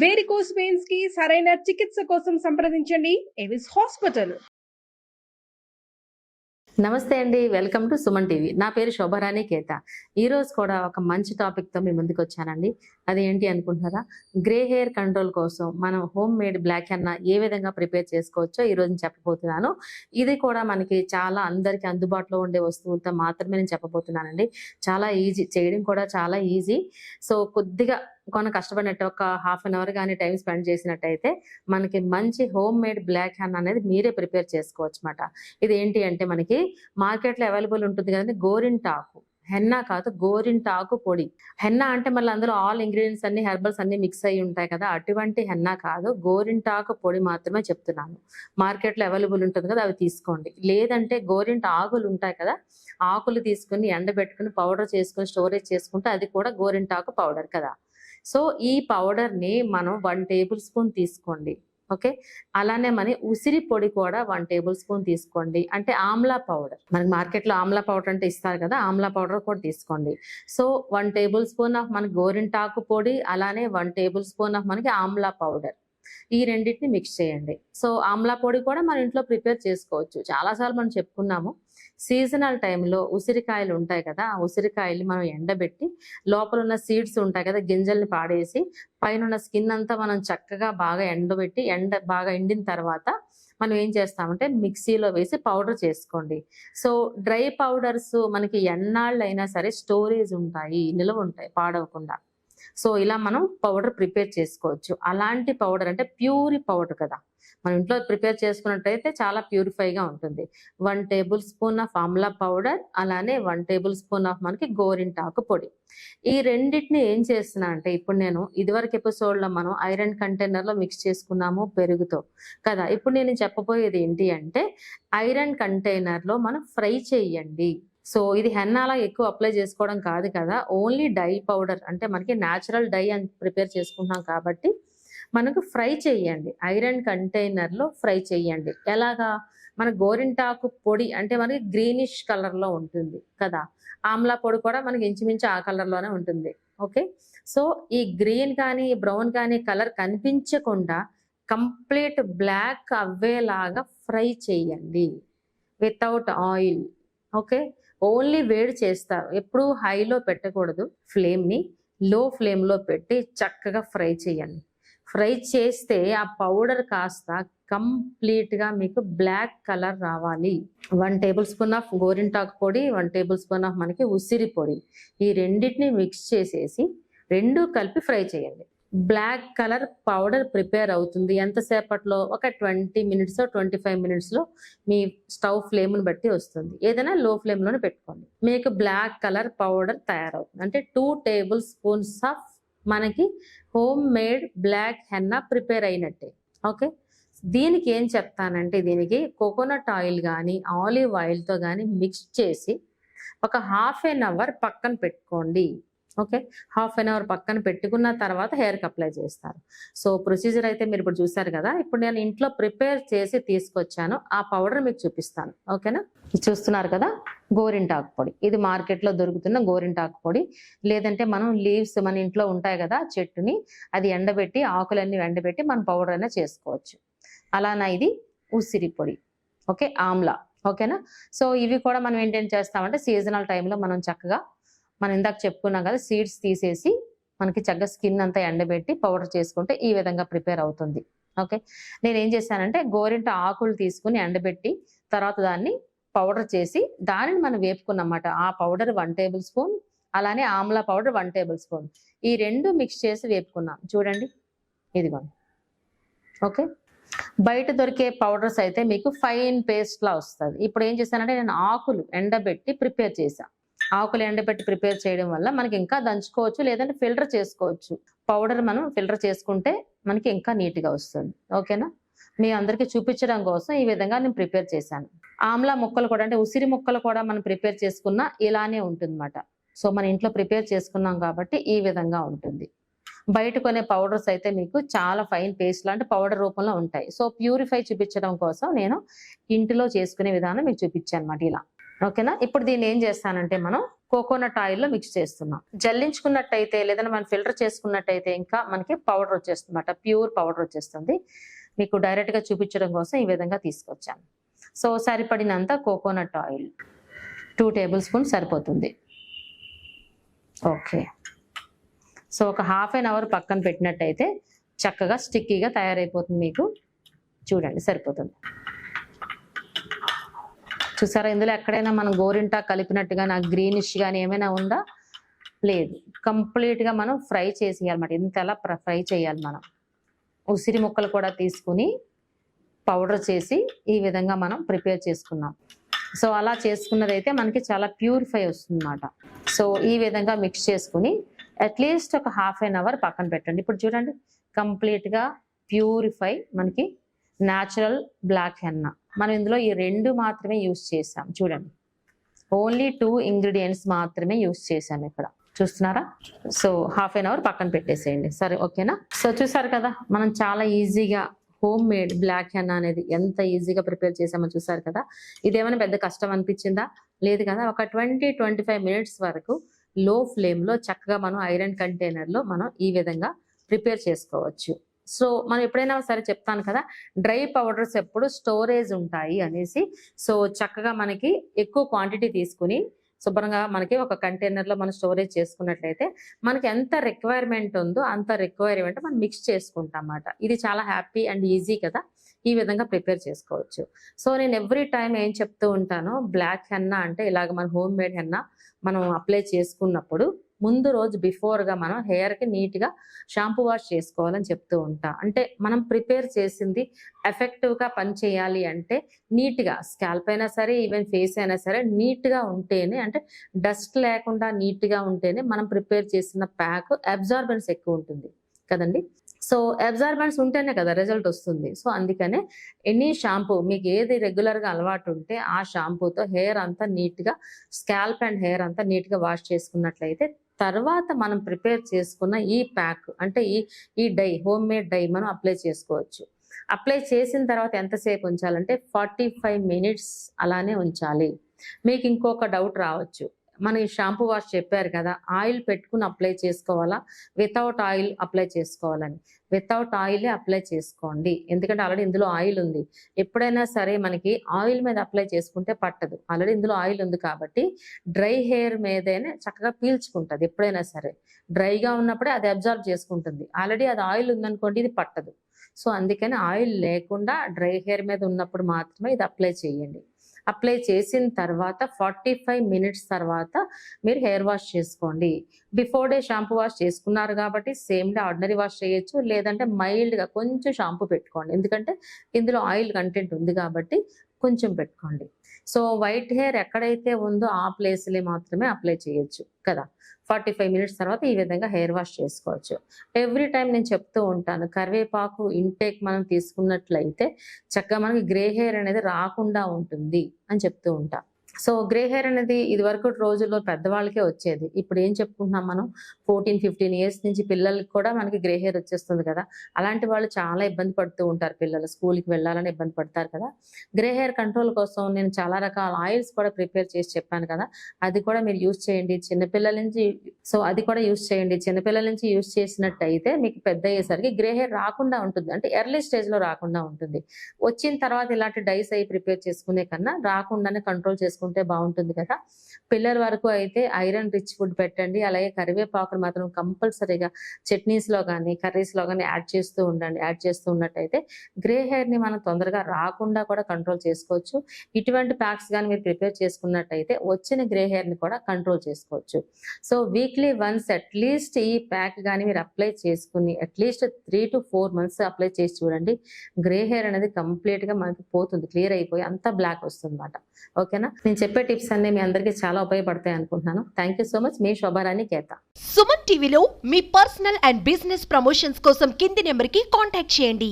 Varicose veins కి సరైన చికిత్స కోసం సంప్రదించండి ఎవిస్ హాస్పిటల్. నమస్తే అండి, వెల్కమ్ టు సుమన్ టీవీ. నా పేరు శోభారాణి కేత. ఈరోజు కూడా ఒక మంచి టాపిక్తో మీ ముందుకు వచ్చానండి. అది ఏంటి అనుకుంటున్నారా? గ్రే హెయిర్ కంట్రోల్ కోసం మనం హోమ్ మేడ్ బ్లాక్ హెన్నా ఏ విధంగా ప్రిపేర్ చేసుకోవచ్చో ఈరోజు నేను చెప్పబోతున్నాను. ఇది కూడా మనకి చాలా అందరికీ అందుబాటులో ఉండే వస్తువులతో మాత్రమే నేను చెప్పబోతున్నానండి. చాలా ఈజీ, చేయడం కూడా చాలా ఈజీ. సో కొద్దిగా కష్టపడినట్టు ఒక హాఫ్ అన్ అవర్ కానీ టైం స్పెండ్ చేసినట్టయితే మనకి మంచి హోమ్ మేడ్ బ్లాక్ హెన్నా అనేది మీరే ప్రిపేర్ చేసుకోవచ్చు అన్నమాట. ఇది ఏంటి అంటే మనకి మార్కెట్లో అవైలబుల్ ఉంటుంది కదండి, గోరింటాకు హెన్నా కాదు, గోరింటాకు పొడి. హెన్నా అంటే మళ్ళీ అందులో ఆల్ ఇంగ్రీడియంట్స్ అన్ని హెర్బల్స్ అన్ని మిక్స్ అయ్యి ఉంటాయి కదా, అటువంటి హెన్నా కాదు, గోరింటాకు పొడి మాత్రమే చెప్తున్నాను. మార్కెట్లో అవైలబుల్ ఉంటుంది కదా, అవి తీసుకోండి. లేదంటే ఆకులు ఉంటాయి కదా, ఆకులు తీసుకుని ఎండబెట్టుకుని పౌడర్ చేసుకుని స్టోరేజ్ చేసుకుంటే అది కూడా గోరింటాకు పౌడర్ కదా. సో ఈ పౌడర్ని మనం 1 టేబుల్ స్పూన్ తీసుకోండి. ఓకే, అలానే మన ఉసిరి పొడి కూడా 1 టేబుల్ స్పూన్ తీసుకోండి. అంటే ఆమ్లా పౌడర్, మనకి మార్కెట్లో ఆమ్లా పౌడర్ అంటే ఇస్తారు కదా, ఆమ్లా పౌడర్ కూడా తీసుకోండి. సో 1 టేబుల్ స్పూన్ ఆఫ్ మనకి గోరింటాకు పొడి, అలానే 1 టేబుల్ స్పూన్ ఆఫ్ మనకి ఆమ్లా పౌడర్, ఈ రెండింటిని మిక్స్ చేయండి. సో ఆమ్లా పొడి కూడా మన ఇంట్లో ప్రిపేర్ చేసుకోవచ్చు. చాలాసార్లు మనం చెప్పుకున్నాము, సీజనల్ టైంలో ఉసిరికాయలు ఉంటాయి కదా, ఆ ఉసిరికాయలు మనం ఎండబెట్టి లోపల ఉన్న సీడ్స్ ఉంటాయి కదా, గింజల్ని పాడేసి పైన ఉన్న స్కిన్ అంతా మనం చక్కగా బాగా ఎండబెట్టి బాగా ఎండిన తర్వాత మనం ఏం చేస్తామంటే మిక్సీలో వేసి పౌడర్ చేసుకోండి. సో డ్రై పౌడర్స్ మనకి ఎన్నాళ్ళు అయినా సరే స్టోరేజ్ ఉంటాయి, నిల్వ ఉంటాయి పాడవకుండా. సో ఇలా మనం పౌడర్ ప్రిపేర్ చేసుకోవచ్చు. అలాంటి పౌడర్ అంటే ప్యూరి పౌడర్ కదా, మన ఇంట్లో ప్రిపేర్ చేసుకున్నట్టయితే చాలా ప్యూరిఫైగా ఉంటుంది. 1 table spoon of Amla powder, అలానే 1 టేబుల్ స్పూన్ ఆఫ్ మనకి గోరింటాకు పొడి. ఈ రెండింటిని ఏం చేస్తున్నా అంటే, ఇప్పుడు నేను ఇదివరకు ఎపిసోడ్లో మనం ఐరన్ కంటైనర్లో మిక్స్ చేసుకున్నాము పెరుగుతో కదా. ఇప్పుడు నేను చెప్పబోయేది ఏంటి అంటే, ఐరన్ కంటైనర్లో మనం ఫ్రై చేయండి. సో ఇది హెన్నాలా ఎక్కువ అప్లై చేసుకోవడం కాదు కదా, ఓన్లీ డై పౌడర్ అంటే మనకి న్యాచురల్ డై అని ప్రిపేర్ చేసుకుంటున్నాం కాబట్టి మనకు ఫ్రై చేయండి. ఐరన్ కంటైనర్లో ఫ్రై చేయండి. ఎలాగా? మన గోరింటాకు పొడి అంటే మనకి గ్రీనిష్ కలర్లో ఉంటుంది కదా, ఆమ్లా పొడి కూడా మనకి ఇంచుమించు ఆ కలర్లోనే ఉంటుంది. ఓకే, సో ఈ గ్రీన్ కానీ బ్రౌన్ కానీ కలర్ కనిపించకుండా కంప్లీట్ బ్లాక్ అవ్వేలాగా ఫ్రై చేయండి వితౌట్ ఆయిల్. ఓకే, ఓన్లీ వేడి చేస్తారు. ఎప్పుడు హైలో పెట్టకూడదు, ఫ్లేమ్ని లో ఫ్లేమ్లో పెట్టి చక్కగా ఫ్రై చేయండి. ఫ్రై చేస్తే ఆ పౌడర్ కాస్త కంప్లీట్గా మీకు బ్లాక్ కలర్ రావాలి. 1 టేబుల్ స్పూన్ ఆఫ్ గోరింటాకు పొడి, 1 టేబుల్ స్పూన్ ఆఫ్ మనకి ఉసిరి పొడి, ఈ రెండింటిని మిక్స్ చేసేసి రెండు కలిపి ఫ్రై చేయండి. బ్లాక్ కలర్ పౌడర్ ప్రిపేర్ అవుతుంది ఎంతసేపట్లో? ఒక 20 మినిట్స్ 25 మినిట్స్లో మీ స్టవ్ ఫ్లేమ్ని బట్టి వస్తుంది. ఏదైనా లో ఫ్లేమ్లోనే పెట్టుకోండి. మీకు బ్లాక్ కలర్ పౌడర్ తయారవుతుంది. అంటే 2 టేబుల్ స్పూన్స్ ఆఫ్ మనకి homemade black henna prepare అయినట్టే. ఓకే, దీనికి ఏం చెప్తానంటే, దీనికి కోకోనట్ ఆయిల్ కానీ ఆలివ్ ఆయిల్తో కానీ మిక్స్ చేసి ఒక హాఫ్ ఎన్ అవర్ పక్కన పెట్టుకోండి. ఓకే, హాఫ్ అన్ అవర్ పక్కన పెట్టుకున్న తర్వాత హెయిర్కి అప్లై చేస్తారు. సో ప్రొసీజర్ అయితే మీరు ఇప్పుడు చూసారు కదా. ఇప్పుడు నేను ఇంట్లో ప్రిపేర్ చేసి తీసుకొచ్చాను, ఆ పౌడర్ మీకు చూపిస్తాను. ఓకేనా, చూస్తున్నారు కదా, గోరింటాకు పొడి. ఇది మార్కెట్లో దొరుకుతున్న గోరింటాకు పొడి. లేదంటే మనం లీవ్స్ మన ఇంట్లో ఉంటాయి కదా చెట్టుని, అది ఎండబెట్టి ఆకులన్నీ ఎండబెట్టి మనం పౌడర్ అయినా చేసుకోవచ్చు. అలానా ఇది ఉసిరి పొడి. ఓకే, ఆమ్లా. ఓకేనా, సో ఇవి కూడా మనం ఏంటేం చేస్తామంటే సీజనల్ టైంలో మనం చక్కగా మనం ఇందాక చెప్పుకున్నాం కదా, సీడ్స్ తీసేసి మనకి చక్కగా స్కిన్ అంతా ఎండబెట్టి పౌడర్ చేసుకుంటే ఈ విధంగా ప్రిపేర్ అవుతుంది. ఓకే, నేను ఏం చేశానంటే గోరింట ఆకులు తీసుకుని ఎండబెట్టి తర్వాత దాన్ని పౌడర్ చేసి దానిని మనం వేపుకున్నమాట. ఆ పౌడర్ 1 టేబుల్ స్పూన్, అలానే ఆమ్లా పౌడర్ 1 టేబుల్ స్పూన్, ఈ రెండు మిక్స్ చేసి వేపుకున్నాం. చూడండి, ఇదిగోండి. ఓకే, బయట దొరికే పౌడర్స్ అయితే మీకు ఫైన్ పేస్ట్ లా వస్తుంది. ఇప్పుడు ఏం చేశానంటే నేను ఆకులు ఎండబెట్టి ప్రిపేర్ చేశాను. ఆకులు ఎండబెట్టి ప్రిపేర్ చేయడం వల్ల మనకి ఇంకా దంచుకోవచ్చు, లేదంటే ఫిల్టర్ చేసుకోవచ్చు. పౌడర్ మనం ఫిల్టర్ చేసుకుంటే మనకి ఇంకా నీట్గా వస్తుంది. ఓకేనా, మీ అందరికీ చూపించడం కోసం ఈ విధంగా నేను ప్రిపేర్ చేశాను. ఆమ్లా ముక్కలు కూడా అంటే ఉసిరి ముక్కలు కూడా మనం ప్రిపేర్ చేసుకున్నా ఇలానే ఉంటుందన్నమాట. సో మన ఇంట్లో ప్రిపేర్ చేసుకున్నాం కాబట్టి ఈ విధంగా ఉంటుంది. బయట కొనే పౌడర్స్ అయితే మీకు చాలా ఫైన్ పేస్ట్ లాంటి పౌడర్ రూపంలో ఉంటాయి. సో ప్యూరిఫై చూపించడం కోసం నేను ఇంటిలో చేసుకునే విధానం మీకు చూపించాను అన్నమాట ఇలా. ఓకేనా, ఇప్పుడు దీన్ని ఏం చేస్తానంటే మనం కోకోనట్ ఆయిల్లో మిక్స్ చేస్తున్నాం. జల్లించుకున్నట్టయితే లేదంటే మనం ఫిల్టర్ చేసుకున్నట్టయితే ఇంకా మనకి పౌడర్ వచ్చేస్తుంది అన్నమాట, ప్యూర్ పౌడర్ వచ్చేస్తుంది. మీకు డైరెక్ట్ గా చూపించడం కోసం ఈ విధంగా తీసుకొచ్చాను. సో సరిపడినంత కోకోనట్ ఆయిల్ 2 టేబుల్ స్పూన్ సరిపోతుంది. ఓకే, సో ఒక హాఫ్ అన్ అవర్ పక్కన పెట్టినట్టయితే చక్కగా స్టిక్కీగా తయారైపోతుంది. మీకు చూడండి సరిపోతుంది. చూసారా, ఇందులో ఎక్కడైనా మనం గోరింటా కలిపినట్టుగా నాకు గ్రీనిష్ గానీ ఏమైనా ఉందా? లేదు. కంప్లీట్ గా మనం ఫ్రై చేసేయాలన్నమాట. ఇంతలా ఫ్రై చేయాలి. మనం ఉసిరి ముక్కలు కూడా తీసుకుని పౌడర్ చేసి ఈ విధంగా మనం ప్రిపేర్ చేసుకున్నాం. సో అలా చేసుకున్నదైతే మనకి చాలా ప్యూరిఫై వస్తుంది అన్నమాట. సో ఈ విధంగా మిక్స్ చేసుకుని అట్లీస్ట్ ఒక హాఫ్ అన్ అవర్ పక్కన పెట్టండి. ఇప్పుడు చూడండి కంప్లీట్ గా ప్యూరిఫై మనకి న్యాచురల్ బ్లాక్ హెన్నా. మనం ఇందులో ఈ 2 మాత్రమే యూస్ చేసాం. చూడండి, ఓన్లీ 2 ఇంగ్రీడియంట్స్ మాత్రమే యూస్ చేసాం ఇక్కడ. చూస్తున్నారా? సో హాఫ్ అన్ అవర్ పక్కన పెట్టేసేయండి. సరే, ఓకేనా? సో చూసారు కదా, మనం చాలా ఈజీగా హోమ్ మేడ్ బ్లాక్ హెన్నా అనేది ఎంత ఈజీగా ప్రిపేర్ చేసామో చూసారు కదా. ఇదేమైనా పెద్ద కష్టం అనిపించిందా? లేదు కదా. ఒక 20-25 మినిట్స్ వరకు లో ఫ్లేమ్ లో చక్కగా మనం ఐరన్ కంటైనర్ లో మనం ఈ విధంగా ప్రిపేర్ చేసుకోవచ్చు. సో మనం ఎప్పుడైనా సరే చెప్తాను కదా, డ్రై పౌడర్స్ ఎప్పుడు స్టోరేజ్ ఉంటాయి అనేసి. సో చక్కగా మనకి ఎక్కువ క్వాంటిటీ తీసుకుని శుభ్రంగా మనకి ఒక కంటైనర్ లో మనం స్టోరేజ్ చేసుకున్నట్లయితే మనకి ఎంత రిక్వైర్మెంట్ ఉందో అంత రిక్వైర్మెంట్ మనం మిక్స్ చేసుకుంటాం అన్నమాట. ఇది చాలా హ్యాపీ అండ్ ఈజీ కదా, ఈ విధంగా ప్రిపేర్ చేసుకోవచ్చు. సో నేను ఎవ్రీ టైం ఏం చెప్తూ ఉంటాను, బ్లాక్ హెన్నా అంటే ఇలాగ మన హోమ్ మేడ్ హెన్నా మనం అప్లై చేసుకున్నప్పుడు ముందు రోజు బిఫోర్ గా మనం హెయిర్ కి నీట్ గా షాంపూ వాష్ చేసుకోవాలని చెప్తూ ఉంటా. అంటే మనం ప్రిపేర్ చేసింది ఎఫెక్టివ్ గా పని చేయాలి అంటే నీట్ గా స్కాల్ప్ అయినా సరే ఈవెన్ ఫేస్ అయినా సరే నీట్ గా ఉంటేనే, అంటే డస్ట్ లేకుండా నీట్ గా ఉంటేనే మనం ప్రిపేర్ చేసిన ప్యాక్ అబ్జార్బెన్స్ ఎక్కువ ఉంటుంది కదండి. సో అబ్జార్బెన్స్ ఉంటేనే కదా రిజల్ట్ వస్తుంది. సో అందుకనే ఎనీ షాంపూ మీకు ఏది రెగ్యులర్ గా అలవాటు ఉంటే ఆ షాంపూతో హెయిర్ అంతా నీట్ గా, స్కాల్ప్ అండ్ హెయిర్ అంతా నీట్ గా వాష్ చేసుకున్నట్లయితే తర్వాత మనం ప్రిపేర్ చేసుకున్న ఈ ప్యాక్ అంటే ఈ డై, హోమ్ మేడ్ డై మనం అప్లై చేసుకోవచ్చు. అప్లై చేసిన తర్వాత ఎంతసేపు ఉంచాలంటే 45 మినిట్స్ అలానే ఉంచాలి. మీకు ఇంకొక డౌట్ రావచ్చు, మన ఈ షాంపూ వాష్ చెప్పారు కదా, ఆయిల్ పెట్టుకుని అప్లై చేసుకోవాలా వితౌట్ ఆయిల్ అప్లై చేసుకోవాలని? వితౌట్ ఆయిలే అప్లై చేసుకోండి. ఎందుకంటే ఆల్రెడీ ఇందులో ఆయిల్ ఉంది. ఎప్పుడైనా సరే మనకి ఆయిల్ మీద అప్లై చేసుకుంటే పట్టదు, ఆల్రెడీ ఇందులో ఆయిల్ ఉంది కాబట్టి డ్రై హెయిర్ మీదనే చక్కగా పీల్చుకుంటుంది. ఎప్పుడైనా సరే డ్రైగా ఉన్నప్పుడే అది అబ్జర్వ్ చేసుకుంటుంది. ఆల్రెడీ అది ఆయిల్ ఉందనుకోండి ఇది పట్టదు. సో అందుకని ఆయిల్ లేకుండా డ్రై హెయిర్ మీద ఉన్నప్పుడు మాత్రమే ఇది అప్లై చేయండి. అప్లై చేసిన తర్వాత 45 మినిట్స్ తర్వాత మీరు హెయిర్ వాష్ చేసుకోండి. బిఫోర్ డే షాంపూ వాష్ చేసుకున్నారు కాబట్టి సేమ్ డే ఆర్డినరీ వాష్ చేయొచ్చు, లేదంటే మైల్డ్గా కొంచెం షాంపూ పెట్టుకోండి. ఎందుకంటే ఇందులో ఆయిల్ కంటెంట్ ఉంది కాబట్టి కొంచెం పెట్టుకోండి. సో వైట్ హెయిర్ ఎక్కడైతే ఉందో ఆ ప్లేస్లే మాత్రమే అప్లై చేయొచ్చు కదా. 45 మినిట్స్ తర్వాత ఈ విధంగా హెయిర్ వాష్ చేసుకోవచ్చు. ఎవ్రీ టైం నేను చెప్తూ ఉంటాను, కరివేపాకు ఇంటేక్ మనం తీసుకున్నట్లయితే చక్కగా మనకి గ్రే హెయిర్ అనేది రాకుండా ఉంటుంది అని చెప్తూ ఉంటా. సో గ్రే హెయిర్ అనేది ఇది వరకు రోజుల్లో పెద్దవాళ్ళకే వచ్చేది. ఇప్పుడు ఏం చెప్పుకుంటున్నాం మనం, 14-15 ఇయర్స్ నుంచి పిల్లలకి కూడా మనకి గ్రే హెయిర్ వచ్చేస్తుంది కదా. అలాంటి వాళ్ళు చాలా ఇబ్బంది పడుతూ ఉంటారు. పిల్లలు స్కూల్కి వెళ్ళాలని ఇబ్బంది పడతారు కదా. గ్రే హెయిర్ కంట్రోల్ కోసం నేను చాలా రకాల ఆయిల్స్ కూడా ప్రిపేర్ చేసి చెప్పాను కదా, అది కూడా మీరు యూస్ చేయండి. చిన్నపిల్లల నుంచి అది కూడా యూస్ చేయండి. చిన్నపిల్లల నుంచి యూస్ చేసినట్టయితే మీకు పెద్ద అయ్యేసరికి గ్రే హెయిర్ రాకుండా ఉంటుంది, అంటే ఎర్లీ స్టేజ్ లో రాకుండా ఉంటుంది. వచ్చిన తర్వాత ఇలాంటి డైస్ అయి ప్రిపేర్ చేసుకునే కన్నా రాకుండానే కంట్రోల్ చేసుకుంటే బాగుంటుంది కదా. పిల్లల వరకు అయితే ఐరన్ రిచ్ ఫుడ్ పెట్టండి. అలాగే కరివేపాకును మాత్రం కంపల్సరీగా చట్నీస్ లో కానీ కర్రీస్ లో కానీ యాడ్ చేస్తూ ఉండండి. యాడ్ చేస్తూ ఉన్నట్టయితే గ్రే హెయిర్ ని మనం తొందరగా రాకుండా కూడా కంట్రోల్ చేసుకోవచ్చు. ఇటువంటి ప్యాక్స్ కానీ మీరు ప్రిపేర్ చేసుకున్నట్టయితే వచ్చిన గ్రే హెయిర్ ని కూడా కంట్రోల్ చేసుకోవచ్చు. సో వీక్లీ వన్స్ అట్లీస్ట్ ఈ ప్యాక్ కానీ మీరు అప్లై చేసుకుని అట్లీస్ట్ 3 to 4 months అప్లై చేసి చూడండి. గ్రే హెయిర్ అనేది కంప్లీట్ గా మనకి పోతుంది, క్లియర్ అయిపోయి అంతా బ్లాక్ వస్తుంది అన్నమాట. ఓకేనా? నేను చెప్పే టిప్స్ అన్ని మీ అందరికీ చాలా ఉపయోగపడతాయి అనుకుంటున్నాను. Thank you so much. మీ శోభారాణి కేత. సుమన్ టీవీలో మీ పర్సనల్ అండ్ బిజినెస్ ప్రమోషన్స్ కోసం కింది నెంబర్ కి కాంటాక్ట్ చేయండి.